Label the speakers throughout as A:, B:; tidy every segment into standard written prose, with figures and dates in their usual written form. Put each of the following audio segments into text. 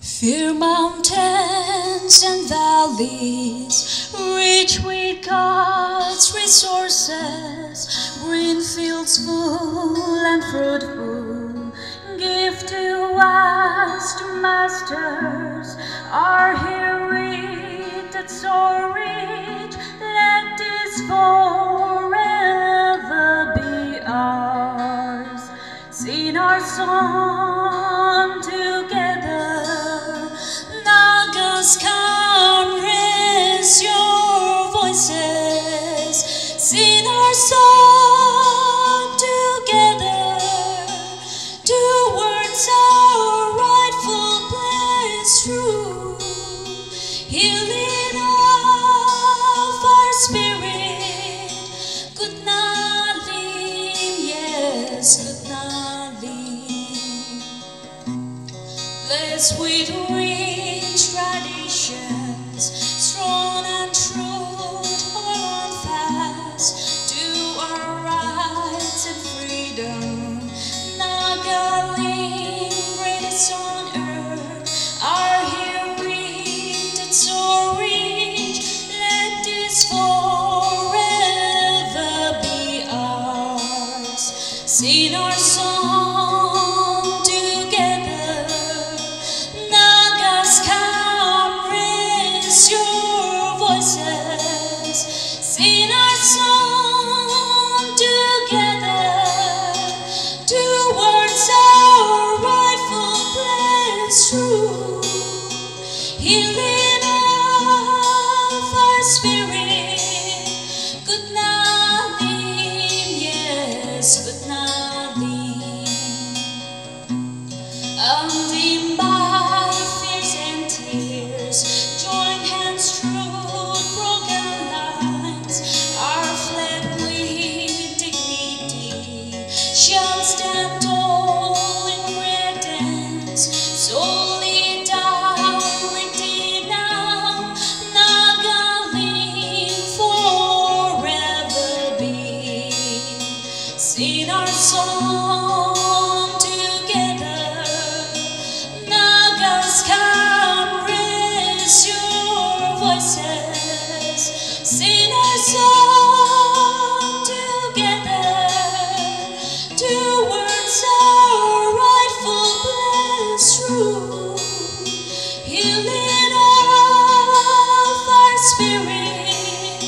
A: Fair mountains and valleys, rich with God's resources, green fields full and fruitful, give to us, masters, are here rich and so rich, let this forever be ours. Sing our song together. Nagas, come, raise your voices. Sing our song together towards our rightful place true. Healing of our spirit, good Nalim, yes, good Nalim. Blessed with rich traditions, strong and true, hold on fast to our rights and freedom. Nagaling, greatest on earth, are here rich and so rich, let this forever be ours. Sing our song together. Nagas, come, raise your voices. Sing our song together towards our rightful place true. Healing of our spirit, good Nalim, yes, good Nalim. Undimmed by fears and tears, join hands through broken lines, our flag with dignity shall stand tall in radiance. Solidarity now, Nagaling forever be. Sing our song together. Nagas, come, raise your voices. Sing our song together towards our rightful place true. Healing of our spirit,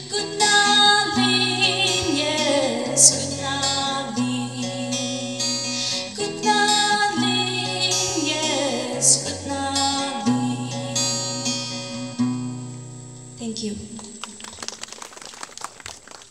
A: good Nalim, yes, good Nalim. Good Nalim, yes, good Nalim. Thank you.